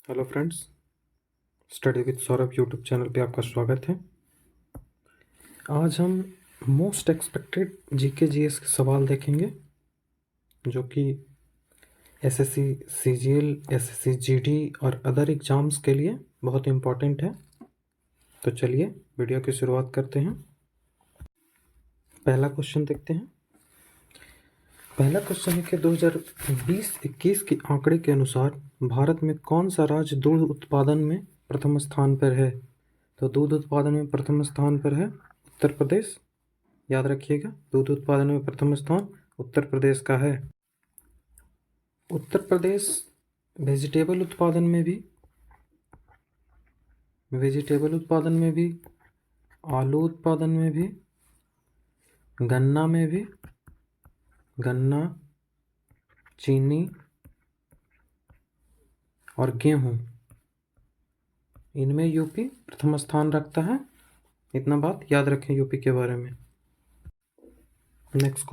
Hello friends, study with Saurabh YouTube channel पे आपका स्वागत है। आज हम मोस्ट एक्सपेक्टेड जीके जीएस के सवाल देखेंगे जो कि एसएससी सीजीएल, एसएससी जीडी और अदर एग्ज़ाम्स के लिए बहुत इम्पोर्टेंट है। तो चलिए वीडियो की शुरुआत करते हैं। पहला क्वेश्चन देखते हैं। पहला क्वेश्चन है कि 2020-21 के आंकड़े के अनुसार भारत में कौन सा राज्य दूध उत्पादन में प्रथम स्थान पर है। तो दूध उत्पादन में प्रथम स्थान पर है उत्तर प्रदेश। याद रखिएगा, दूध उत्पादन में प्रथम स्थान उत्तर प्रदेश का है। उत्तर प्रदेश वेजिटेबल उत्पादन में भी, आलू उत्पादन में भी, गन्ना, चीनी और गेहूँ, इनमें यूपी प्रथम स्थान रखता है। इतना बात याद रखें यूपी के बारे में। नेक्स्ट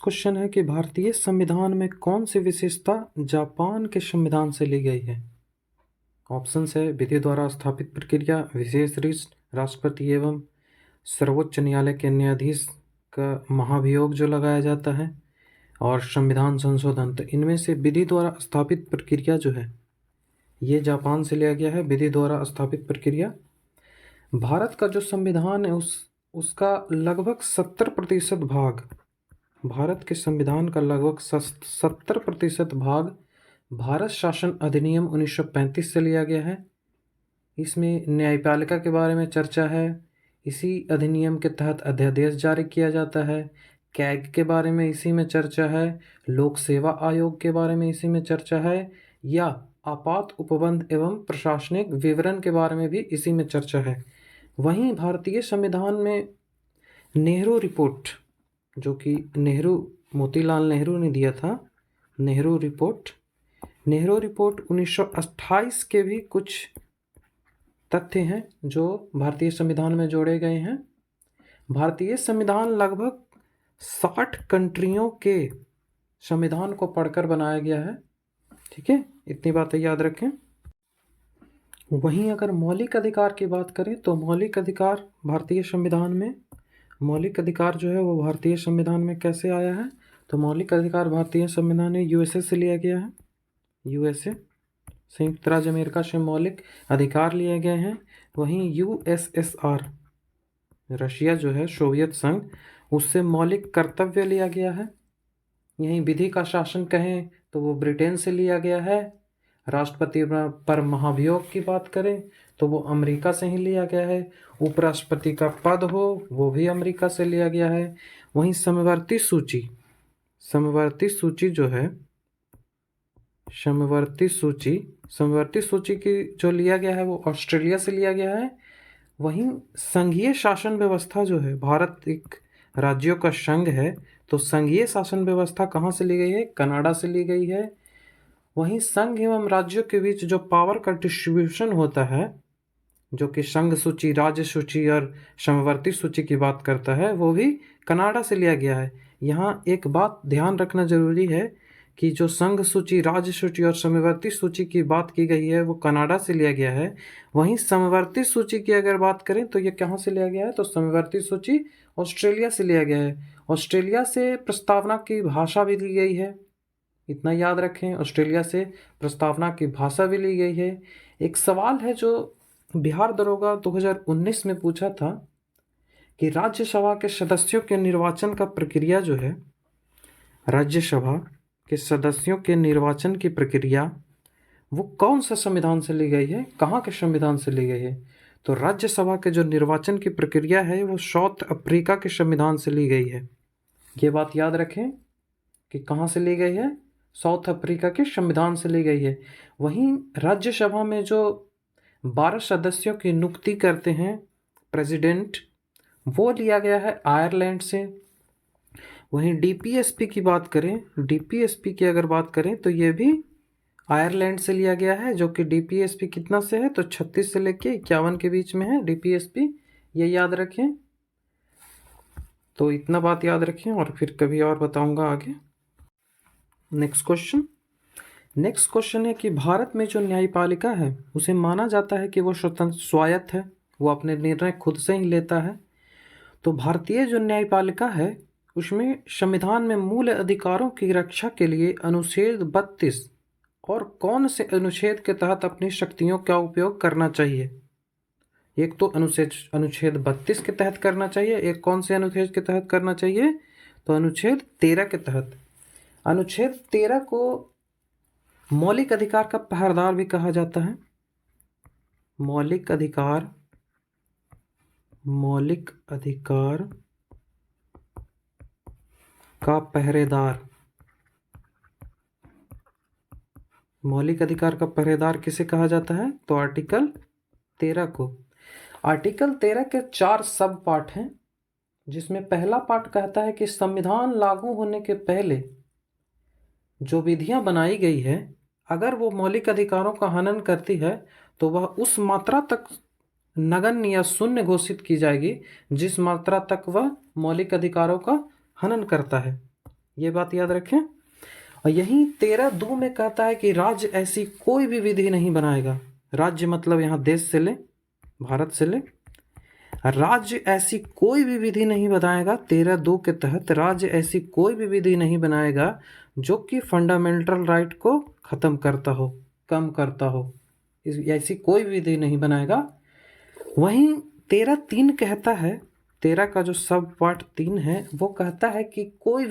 क्वेश्चन है कि भारतीय संविधान में कौन सी विशेषता जापान के संविधान से ली गई है। ऑप्शंस है विधि द्वारा स्थापित प्रक्रिया, विशेष रिट, राष्ट्रपति एवं सर्वोच्च न्यायालय के न्यायाधीश का महाभियोग जो लगाया जाता है, और संविधान संशोधन। तो इनमें से विधि द्वारा स्थापित प्रक्रिया जो है ये जापान से लिया गया है। विधि द्वारा स्थापित प्रक्रिया। भारत का जो संविधान है उसका लगभग 70% भाग, भारत के संविधान का लगभग 70% भाग भारत शासन अधिनियम 1935 से लिया गया है। इसमें न्यायपालिका के बारे में चर्चा है। इसी अधिनियम के तहत अध्यादेश जारी किया जाता है। कैग के बारे में इसी में चर्चा है। लोक सेवा आयोग के बारे में इसी में चर्चा है, या आपात उपबंध एवं प्रशासनिक विवरण के बारे में भी इसी में चर्चा है। वहीं भारतीय संविधान में नेहरू रिपोर्ट, जो कि मोतीलाल नेहरू ने दिया था, नेहरू रिपोर्ट 1928 के भी कुछ तथ्य हैं जो भारतीय संविधान में जोड़े गए हैं। भारतीय संविधान लगभग 60 कंट्रियों के संविधान को पढ़कर बनाया गया है। ठीक है, इतनी बातें याद रखें। वहीं अगर मौलिक अधिकार की बात करें तो मौलिक अधिकार भारतीय संविधान में, मौलिक अधिकार जो है वो भारतीय संविधान में कैसे आया है। तो मौलिक अधिकार भारतीय संविधान में यूएसए से लिया गया है। यूएसए, संयुक्त राज्य अमेरिका से मौलिक अधिकार लिए गए हैं। वहीं यूएसएसआर, रशिया जो है, सोवियत संघ, उससे मौलिक कर्तव्य लिया गया है। यहीं विधि का शासन कहें तो वो ब्रिटेन से लिया गया है। राष्ट्रपति पर महाभियोग की बात करें तो वो अमेरिका से ही लिया गया है। उपराष्ट्रपति का पद हो वो भी अमेरिका से लिया गया है। वहीं समवर्ती सूची जो है, समवर्ती सूची की जो लिया गया है वो ऑस्ट्रेलिया से लिया गया है। वहीं संघीय शासन व्यवस्था जो है, भारत एक राज्यों का संघ है, तो संघीय शासन व्यवस्था कहाँ से ली गई है, कनाडा से ली गई है। वहीं संघ एवं राज्यों के बीच जो पावर का डिस्ट्रीब्यूशन होता है, जो कि संघ सूची, राज्य सूची और समवर्ती सूची की बात करता है, वो भी कनाडा से लिया गया है। यहाँ एक बात ध्यान रखना जरूरी है कि जो संघ सूची, राज्य सूची और समवर्ती सूची की बात की गई है वो कनाडा से लिया गया है। वहीं समवर्ती सूची की अगर बात करें तो ये कहाँ से लिया गया है, तो समवर्ती सूची ऑस्ट्रेलिया से लिया गया है। ऑस्ट्रेलिया से प्रस्तावना की भाषा भी ली गई है, इतना याद रखें, ऑस्ट्रेलिया से प्रस्तावना की भाषा भी ली गई है। एक सवाल है जो बिहार दरोगा 2019 में पूछा था कि राज्यसभा के सदस्यों के निर्वाचन का प्रक्रिया जो है, राज्यसभा के सदस्यों के निर्वाचन की प्रक्रिया वो कौन सा संविधान से ली गई है, कहाँ के संविधान से ली गई है। तो राज्यसभा के जो निर्वाचन की प्रक्रिया है वो साउथ अफ्रीका के संविधान से ली गई है। ये बात याद रखें कि कहाँ से ली गई है, साउथ अफ्रीका के संविधान से ली गई है। वहीं राज्यसभा में जो 12 सदस्यों की नियुक्ति करते हैं प्रेसिडेंट, वो लिया गया है आयरलैंड से। वहीं डीपीएसपी की अगर बात करें तो ये भी आयरलैंड से लिया गया है, जो कि डीपीएसपी कितना से है, तो 36 से लेके 51 के बीच में है डीपीएसपी, ये याद रखें। तो इतना बात याद रखें और फिर कभी और बताऊंगा आगे। नेक्स्ट नेक्स्ट क्वेश्चन है कि भारत में जो न्यायपालिका है उसे माना जाता है कि वो स्वतंत्र स्वायत्त है, वो अपने निर्णय खुद से ही लेता है। तो भारतीय जो न्यायपालिका है उसमें संविधान में मूल अधिकारों की रक्षा के लिए अनुच्छेद 32 और कौन से अनुच्छेद के तहत अपनी शक्तियों का उपयोग करना चाहिए? एक तो अनुच्छेद 32 के तहत करना चाहिए, एक कौन से अनुच्छेद के तहत करना चाहिए? तो अनुच्छेद 13 के तहत। अनुच्छेद 13 को मौलिक अधिकार का पहरेदार भी कहा जाता है। मौलिक अधिकार का पहरेदार। मौलिक अधिकार का पहरेदार किसे कहा जाता है? तो आर्टिकल 13 को। आर्टिकल 13 के 4 सब पार्ट हैं, जिसमें पहला पार्ट कहता है कि संविधान लागू होने के पहले जो विधियां बनाई गई है, अगर वो मौलिक अधिकारों का हनन करती है तो वह उस मात्रा तक नगण्य या शून्य घोषित की जाएगी जिस मात्रा तक वह मौलिक अधिकारों का हनन करता है। ये बात याद रखें। और यही 13(2) में कहता है कि राज्य ऐसी कोई भी विधि नहीं बनाएगा। राज्य मतलब यहाँ देश से ले, भारत से ले। राज्य ऐसी कोई भी विधि नहीं बनाएगा। 13(2) के तहत राज्य ऐसी कोई भी विधि नहीं बनाएगा जो कि फंडामेंटल राइट को ख़त्म करता हो, कम करता हो। ऐसी कोई विधि नहीं बनाएगा। वहीं 13(3) कहता है, 13 का जो सब पार्ट 3 है वो कहता है कि कोई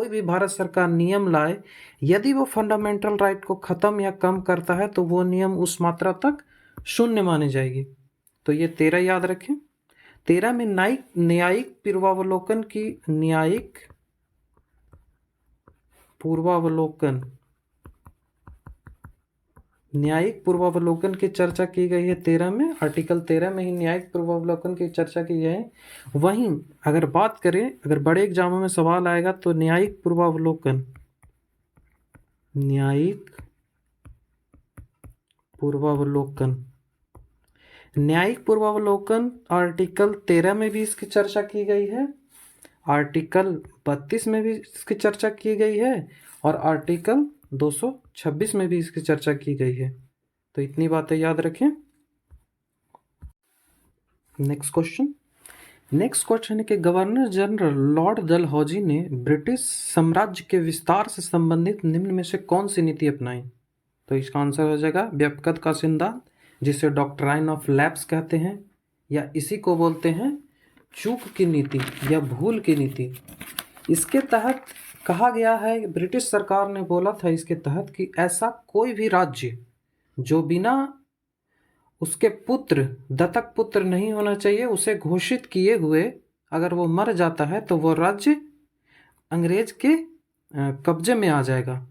भी भारत सरकार नियम लाए, यदि वो फंडामेंटल राइट को ख़त्म या कम करता है तो वो नियम उस मात्रा तक शून्य मानी जाएगी। तो ये 13 याद रखें। 13 में न्यायिक पूर्वावलोकन की चर्चा की गई है। 13 में, आर्टिकल 13 में ही न्यायिक पूर्वावलोकन की चर्चा की गई है। वहीं अगर बात करें, अगर बड़े एग्जामों में सवाल आएगा तो न्यायिक पूर्वावलोकन आर्टिकल 13 में भी इसकी चर्चा की गई है, आर्टिकल 32 में भी इसकी चर्चा की गई है और आर्टिकल 226 में भी इसकी चर्चा की गई है। तो इतनी बातें याद रखें। नेक्स्ट क्वेश्चन है कि गवर्नर जनरल लॉर्ड डलहौजी ने ब्रिटिश साम्राज्य के विस्तार से संबंधित निम्न में से कौन सी नीति अपनाई? तो इसका आंसर हो जाएगा व्यापकता का सिद्धांत, जिसे डॉक्ट्राइन ऑफ लैप्स कहते हैं, या इसी को बोलते हैं चूक की नीति या भूल की नीति। इसके तहत कहा गया है, ब्रिटिश सरकार ने बोला था इसके तहत कि ऐसा कोई भी राज्य जो बिना उसके दत्तक पुत्र नहीं होना चाहिए, उसे घोषित किए हुए अगर वो मर जाता है तो वो राज्य अंग्रेज के कब्जे में आ जाएगा।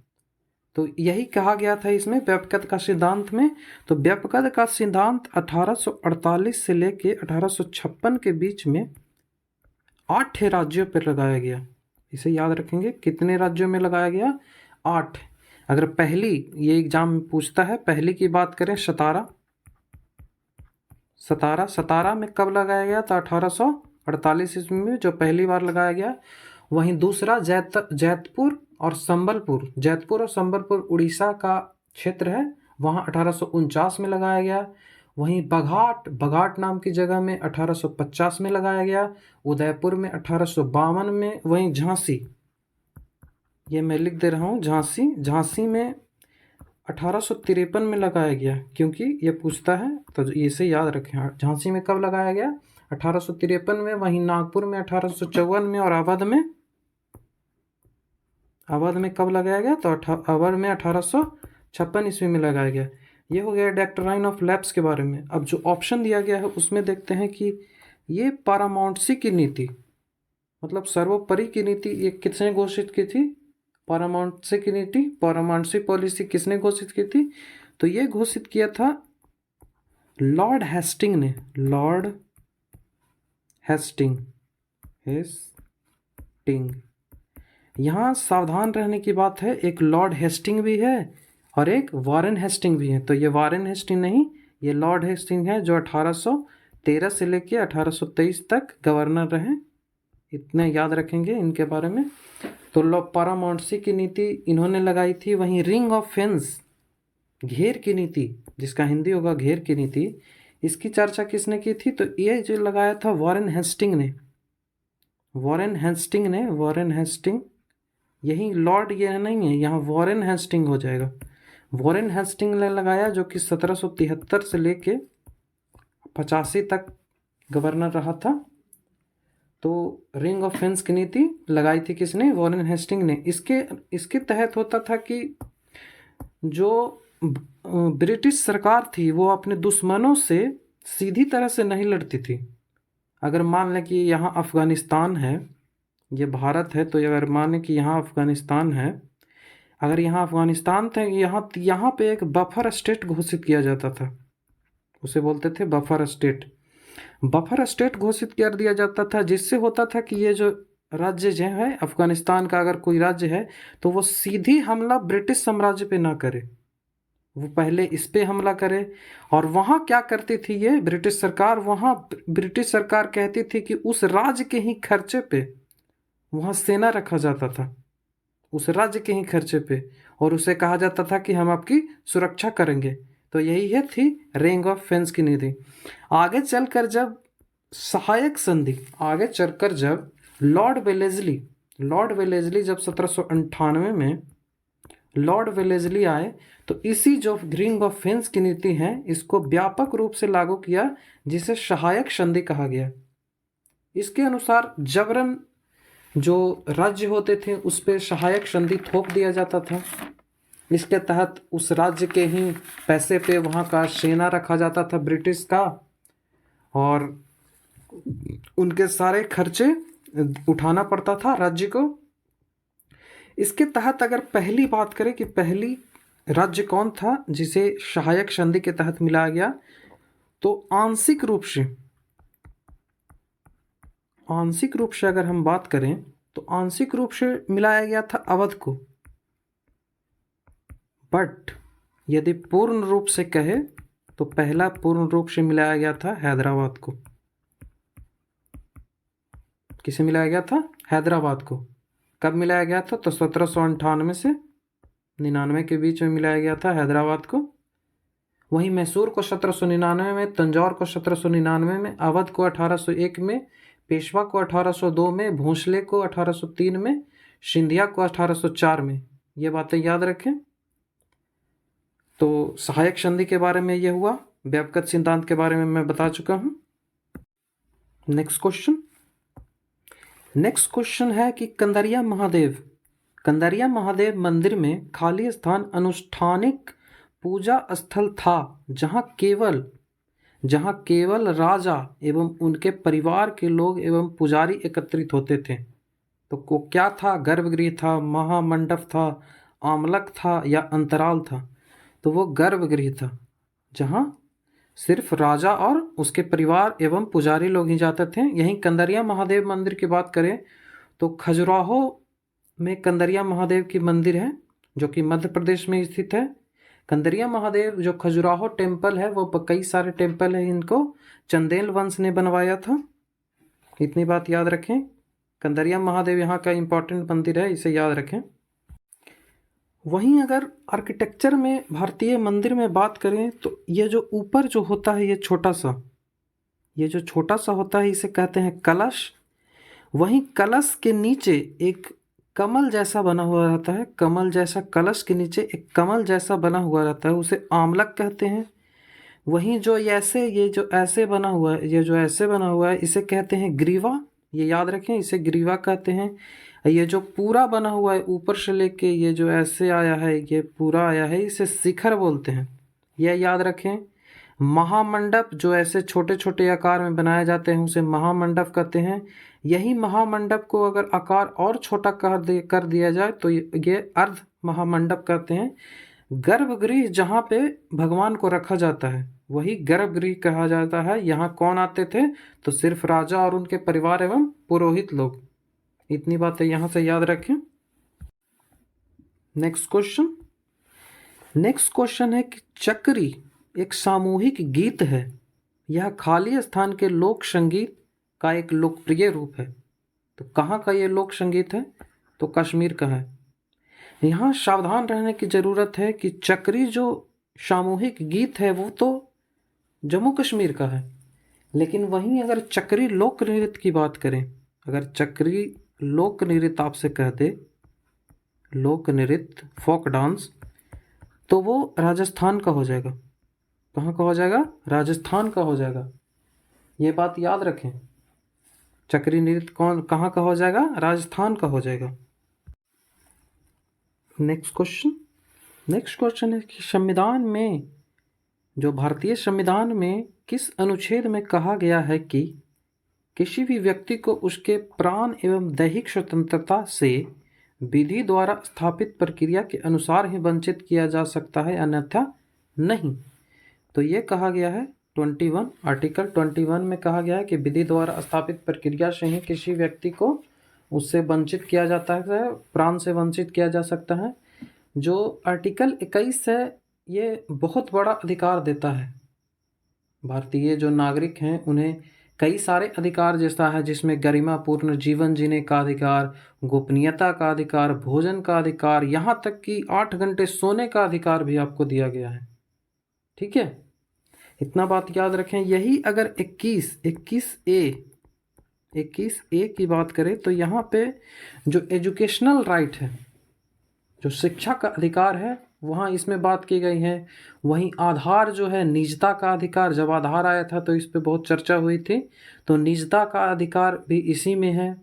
तो यही कहा गया था इसमें व्यापकता का सिद्धांत में। तो व्यापकता का सिद्धांत 1848 से लेके 1856 के बीच में 8 राज्यों पर लगाया गया। इसे याद रखेंगे, कितने राज्यों में लगाया गया? 8। अगर पहली, ये एग्जाम में पूछता है, पहली की बात करें सतारा में कब लगाया गया? तो 1848 ईस्वी में जो पहली बार लगाया गया। वहीं दूसरा जैतपुर और संबलपुर उड़ीसा का क्षेत्र है, वहाँ 1849 में लगाया गया। वहीं बघाट नाम की जगह में 1850 में लगाया गया। उदयपुर में 1852 में। वहीं झांसी, ये मैं लिख दे रहा हूँ, झांसी में 1853 में लगाया गया, क्योंकि ये पूछता है तो इसे याद रखें। झांसी में कब लगाया गया? 1853 में। वहीं नागपुर में 1854 में और अवध में कब लगाया गया? तो अवध में 1856 ईस्वी में लगाया गया। ये हो गया डॉक्ट्राइन ऑफ लैप्स के बारे में। अब जो ऑप्शन दिया गया है उसमें देखते हैं कि ये पारामाउंट्सी की नीति, मतलब सर्वोपरि की नीति, ये किसने घोषित की थी? पारामाउंट्सी पॉलिसी किसने घोषित की थी? तो ये घोषित किया था लॉर्ड हेस्टिंग ने। यहाँ सावधान रहने की बात है, एक लॉर्ड हेस्टिंग भी है और एक वारेन हेस्टिंग भी है। तो ये वारेन हेस्टिंग नहीं, ये लॉर्ड हेस्टिंग है, जो 1813 से लेके 1823 तक गवर्नर रहे। इतने याद रखेंगे इनके बारे में। तो पारामाउंट्सी की नीति इन्होंने लगाई थी। वहीं रिंग ऑफ फेंस, घेर की नीति, जिसका हिंदी होगा घेर की नीति, इसकी चर्चा किसने की थी? तो ये जो लगाया था वॉरेन हेस्टिंग ने। वॉरेन हेस्टिंग, यही लॉर्ड ये नहीं है, यहाँ वॉरेन हेस्टिंग हो जाएगा। वॉरेन हेस्टिंग ने लगाया, जो कि 1773 से लेके 85 तक गवर्नर रहा था। तो रिंग ऑफ फेंस की नीति लगाई थी किसने? वॉरेन हेस्टिंग ने। इसके तहत होता था कि जो ब्रिटिश सरकार थी वो अपने दुश्मनों से सीधी तरह से नहीं लड़ती थी। अगर मान लें कि यहाँ अफ़गानिस्तान है, ये भारत है, तो अगर माने कि यहाँ अफ़गानिस्तान है, अगर यहाँ अफ़गानिस्तान था, यहाँ पे एक बफर स्टेट घोषित किया जाता था, उसे बोलते थे बफर स्टेट। बफर स्टेट घोषित कर दिया जाता था, जिससे होता था कि ये जो राज्य जो है अफ़गानिस्तान का, अगर कोई राज्य है तो वो सीधी हमला ब्रिटिश साम्राज्य पे ना करे, वो पहले इस पे हमला करे। और वहाँ क्या करती थी ये ब्रिटिश सरकार? वहाँ ब्रिटिश सरकार कहती थी कि उस राज्य के ही खर्चे पे वहाँ सेना रखा जाता था, उस राज्य के ही खर्चे पे, और उसे कहा जाता था कि हम आपकी सुरक्षा करेंगे। तो यही है थी रिंग ऑफ फेंस की नीति। आगे चलकर जब सहायक संधि, आगे चलकर जब लॉर्ड वेलेस्ली जब 1798 में लॉर्ड वेलेस्ली आए, तो इसी जो रिंग ऑफ फेंस की नीति है इसको व्यापक रूप से लागू किया, जिसे सहायक संधि कहा गया। इसके अनुसार जबरन जो राज्य होते थे उस पर सहायक संधि थोप दिया जाता था। इसके तहत उस राज्य के ही पैसे पे वहाँ का सेना रखा जाता था ब्रिटिश का, और उनके सारे खर्चे उठाना पड़ता था राज्य को। इसके तहत अगर पहली बात करें कि पहली राज्य कौन था जिसे सहायक संधि के तहत मिलाया गया, तो आंशिक रूप से अगर हम बात करें तो आंशिक रूप से मिलाया गया था अवध को। बट यदि पूर्ण रूप से कहे तो पहला पूर्ण रूप से मिलाया गया था हैदराबाद को। किसे मिलाया गया था? हैदराबाद को। कब मिलाया गया था? तो 1798 से 99 के बीच में मिलाया गया था हैदराबाद को। वहीं मैसूर को 1799 में, तंजौर को 1799 में, अवध को 1801 में, पेशवा को 1802 में, भोंसले को 1803 में, सिंधिया को 1804 में। ये बातें याद रखें। तो सहायक संधि के बारे में ये हुआ, व्यापक सिद्धांत के बारे में मैं बता चुका हूँ। नेक्स्ट क्वेश्चन है कि कंदरिया महादेव मंदिर में खाली स्थान अनुष्ठानिक पूजा स्थल था, जहाँ केवल राजा एवं उनके परिवार के लोग एवं पुजारी एकत्रित होते थे। तो को क्या था? गर्भगृह था, महामंडप था, आमलक था या अंतराल था? तो वो गर्भगृह था, जहाँ सिर्फ राजा और उसके परिवार एवं पुजारी लोग ही जाते थे। यहीं कंदरिया महादेव मंदिर की बात करें तो खजुराहो में कंदरिया महादेव की मंदिर है, जो कि मध्य प्रदेश में स्थित है। कंदरिया महादेव जो खजुराहो टेम्पल है, वो कई सारे टेम्पल है, इनको चंदेल वंश ने बनवाया था। इतनी बात याद रखें। कंदरिया महादेव यहाँ का इम्पोर्टेंट मंदिर है, इसे याद रखें। वहीं अगर आर्किटेक्चर में भारतीय मंदिर में बात करें तो ये जो ऊपर जो होता है ये जो छोटा सा होता है इसे कहते हैं कलश। वहीं कलश के नीचे एक कमल जैसा बना हुआ रहता है, कलश के नीचे एक कमल जैसा बना हुआ रहता है, उसे आमलक कहते हैं। वहीं जो ऐसे बना हुआ है इसे कहते हैं ग्रीवा। ये याद रखें, इसे ग्रीवा कहते हैं। ये जो पूरा बना हुआ है ऊपर से लेके ये जो ऐसे आया है, ये पूरा आया है, इसे शिखर बोलते हैं। यह याद रखें। महामंडप जो ऐसे छोटे छोटे आकार में बनाए जाते हैं उसे महामंडप कहते हैं। यही महामंडप को अगर आकार और छोटा कर दिया जाए तो ये अर्ध महामंडप कहते हैं। गर्भगृह जहाँ पे भगवान को रखा जाता है वही गर्भगृह कहा जाता है। यहाँ कौन आते थे? तो सिर्फ राजा और उनके परिवार एवं पुरोहित लोग। इतनी बातें यहाँ से याद रखें। नेक्स्ट क्वेश्चन है कि चक्री एक सामूहिक गीत है, यह खाली स्थान के लोक संगीत का एक लोकप्रिय रूप है। तो कहाँ का ये लोक संगीत है? तो कश्मीर का है। यहाँ सावधान रहने की ज़रूरत है कि चक्री जो सामूहिक गीत है वो तो जम्मू कश्मीर का है, लेकिन वहीं अगर चक्री लोक नृत्य की बात करें, अगर चक्री लोक नृत्य आपसे कह दे, लोक नृत्य फोक डांस, तो वो राजस्थान का हो जाएगा। कहाँ का हो जाएगा? राजस्थान का हो जाएगा। ये बात याद रखें, चक्री नृत्य कौन कहाँ का हो जाएगा? राजस्थान का हो जाएगा। नेक्स्ट क्वेश्चन है कि संविधान में, जो भारतीय संविधान में किस अनुच्छेद में कहा गया है कि किसी भी व्यक्ति को उसके प्राण एवं दैहिक स्वतंत्रता से विधि द्वारा स्थापित प्रक्रिया के अनुसार ही वंचित किया जा सकता है, अन्यथा नहीं। तो ये कहा गया है 21, आर्टिकल 21 में कहा गया है कि विधि द्वारा स्थापित प्रक्रिया से ही किसी व्यक्ति को उससे वंचित किया जाता है, प्राण से वंचित किया जा सकता है। जो आर्टिकल 21 है ये बहुत बड़ा अधिकार देता है। भारतीय जो नागरिक हैं उन्हें कई सारे अधिकार जैसा है, जिसमें गरिमापूर्ण जीवन जीने का अधिकार, गोपनीयता का अधिकार, भोजन का अधिकार, यहाँ तक कि 8 घंटे सोने का अधिकार भी आपको दिया गया है। ठीक है, इतना बात याद रखें। यही अगर 21A की बात करें तो यहाँ पे जो एजुकेशनल राइट है, जो शिक्षा का अधिकार है, वहाँ इसमें बात की गई है। वहीं आधार जो है, निजता का अधिकार, जब आधार आया था तो इस पे बहुत चर्चा हुई थी, तो निजता का अधिकार भी इसी में है।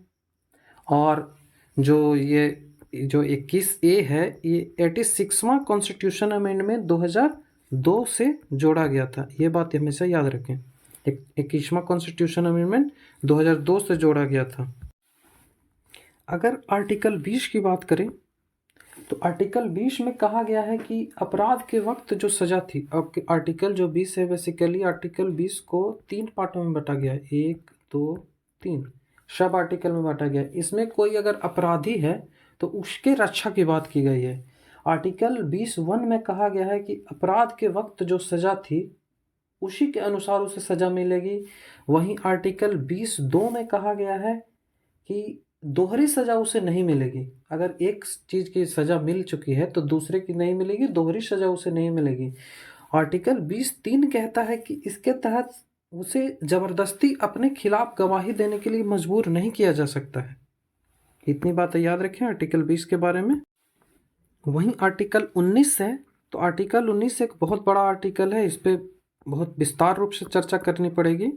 और जो 21A है, ये 86वां कॉन्स्टिट्यूशन अमेंडमेंट 2002 से जोड़ा गया था। ये बात हमेशा याद रखें, 21वां कॉन्स्टिट्यूशन अमेंडमेंट 2002 से जोड़ा गया था। अगर आर्टिकल 20 की बात करें तो आर्टिकल 20 में कहा गया है कि अपराध के वक्त जो सजा थी, अब आर्टिकल जो 20 है बेसिकली आर्टिकल 20 को 3 पार्टों में बांटा गया है, 1, 2, 3 सब आर्टिकल में बांटा गया है। इसमें कोई अगर अपराधी है तो उसके रक्षा की बात की गई है। आर्टिकल 20(1) में कहा गया है कि अपराध के वक्त जो सजा थी उसी के अनुसार उसे सजा मिलेगी। वहीं आर्टिकल 20(2) में कहा गया है कि दोहरी सजा उसे नहीं मिलेगी। अगर एक चीज़ की सजा मिल चुकी है तो दूसरे की नहीं मिलेगी, दोहरी सजा उसे नहीं मिलेगी। आर्टिकल 20(3) कहता है कि इसके तहत उसे जबरदस्ती अपने खिलाफ गवाही देने के लिए मजबूर नहीं किया जा सकता है। इतनी बातें याद रखें आर्टिकल 20 के बारे में। वहीं आर्टिकल 19 है, तो आर्टिकल 19 एक बहुत बड़ा आर्टिकल है, इस पर बहुत विस्तार रूप से चर्चा करनी पड़ेगी,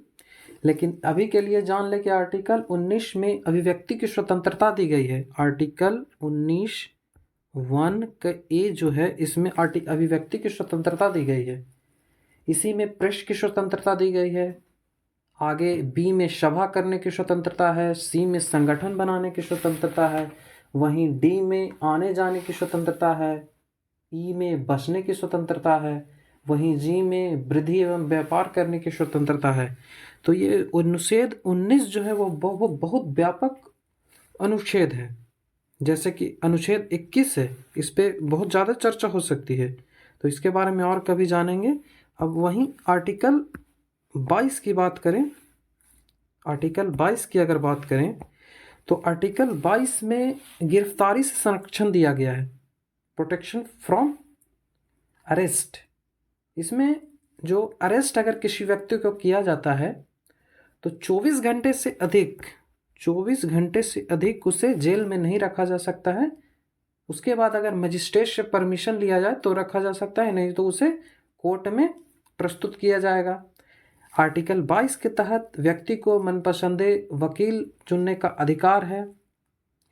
लेकिन अभी के लिए जान लें कि आर्टिकल 19 में अभिव्यक्ति की स्वतंत्रता दी गई है। आर्टिकल 19(1) का ए जो है, इसमें अभिव्यक्ति की स्वतंत्रता दी गई है। इसी में प्रेस की स्वतंत्रता दी गई है। आगे बी में सभा करने की स्वतंत्रता है, सी में संगठन बनाने की स्वतंत्रता है, वहीं डी में आने जाने की स्वतंत्रता है, ई में बसने की स्वतंत्रता है, वहीं जी में वृद्धि एवं व्यापार करने की स्वतंत्रता है। तो ये अनुच्छेद 19 जो है वो बहुत व्यापक अनुच्छेद है। जैसे कि अनुच्छेद 21 है, इस पर बहुत ज़्यादा चर्चा हो सकती है, तो इसके बारे में और कभी जानेंगे। अब वहीं आर्टिकल 22 की बात करें, आर्टिकल 22 की अगर बात करें तो आर्टिकल 22 में गिरफ्तारी से संरक्षण दिया गया है, प्रोटेक्शन फ्रॉम अरेस्ट। इसमें जो अरेस्ट अगर किसी व्यक्ति को किया जाता है तो 24 घंटे से अधिक उसे जेल में नहीं रखा जा सकता है। उसके बाद अगर मजिस्ट्रेट से परमिशन लिया जाए तो रखा जा सकता है, नहीं तो उसे कोर्ट में प्रस्तुत किया जाएगा। आर्टिकल 22 के तहत व्यक्ति को मनपसंदे वकील चुनने का अधिकार है।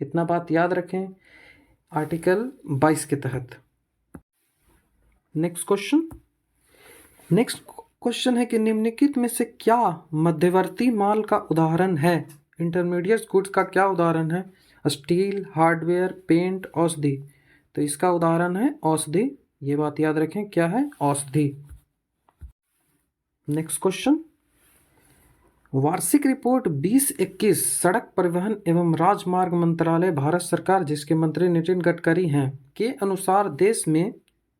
इतना बात याद रखें आर्टिकल 22 के तहत। नेक्स्ट क्वेश्चन है कि निम्नलिखित में से क्या मध्यवर्ती माल का उदाहरण है? इंटरमीडिएट गुड्स का क्या उदाहरण है? स्टील, हार्डवेयर, पेंट, औषधि। तो इसका उदाहरण है औषधि। ये बात याद रखें, क्या है? औषधि। नेक्स्ट क्वेश्चन, वार्षिक रिपोर्ट 2021 सड़क परिवहन एवं राजमार्ग मंत्रालय भारत सरकार, जिसके मंत्री नितिन गडकरी हैं, के अनुसार देश में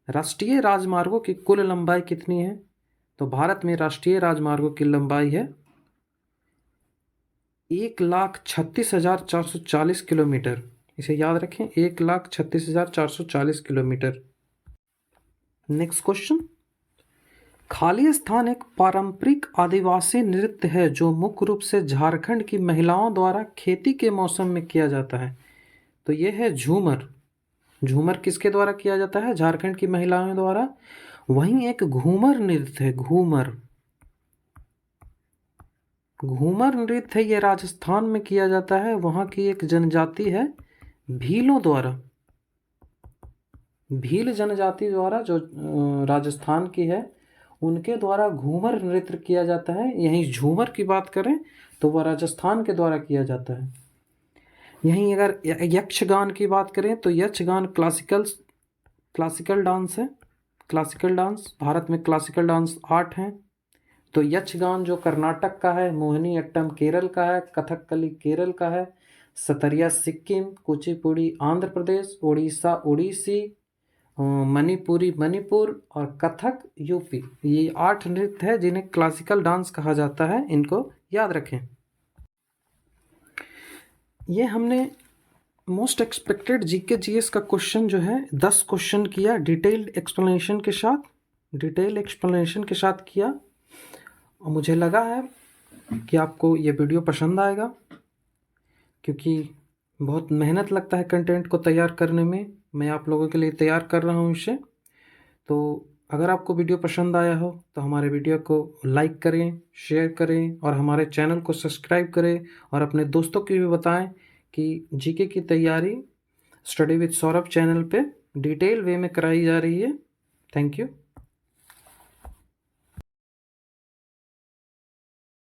राष्ट्रीय राजमार्गों की कुल लंबाई कितनी है? तो भारत में राष्ट्रीय राजमार्गों की लंबाई है 1,36,440 किलोमीटर। इसे याद रखें, 1,36,440 किलोमीटर। नेक्स्ट क्वेश्चन, खाली स्थान एक पारंपरिक आदिवासी नृत्य है जो मुख्य रूप से झारखंड की महिलाओं द्वारा खेती के मौसम में किया जाता है। तो ये है झूमर। झूमर किसके द्वारा किया जाता है? झारखंड की महिलाओं द्वारा। वहीं एक घूमर नृत्य है, घूमर। घूमर नृत्य है, ये राजस्थान में किया जाता है। वहाँ की एक जनजाति है भीलों द्वारा। भील जनजाति द्वारा, जो राजस्थान की है, उनके द्वारा घूमर नृत्य किया जाता है। यहीं झूमर की बात करें तो वह राजस्थान के द्वारा किया जाता है। यहीं अगर यक्षगान की बात करें तो यक्षगान क्लासिकल डांस है। क्लासिकल डांस, भारत में क्लासिकल डांस 8 हैं। तो यक्षगान जो कर्नाटक का है, मोहिनी अट्टम केरल का है, कथकली केरल का है, सतरिया सिक्किम, कुचिपुड़ी आंध्र प्रदेश, ओडिशा ओडिसी, मणिपुरी मणिपुर और कथक यूपी। ये 8 नृत्य है जिन्हें क्लासिकल डांस कहा जाता है। इनको याद रखें। ये हमने मोस्ट एक्सपेक्टेड जीके जीएस का क्वेश्चन जो है 10 क्वेश्चन किया डिटेल्ड एक्सप्लेनेशन के साथ किया। और मुझे लगा है कि आपको ये वीडियो पसंद आएगा, क्योंकि बहुत मेहनत लगता है कंटेंट को तैयार करने में। मैं आप लोगों के लिए तैयार कर रहा हूँ इसे। तो अगर आपको वीडियो पसंद आया हो तो हमारे वीडियो को लाइक करें, शेयर करें और हमारे चैनल को सब्सक्राइब करें। और अपने दोस्तों को भी बताएं कि जीके की तैयारी स्टडी विद सौरभ चैनल पे डिटेल वे में कराई जा रही है। Thank you.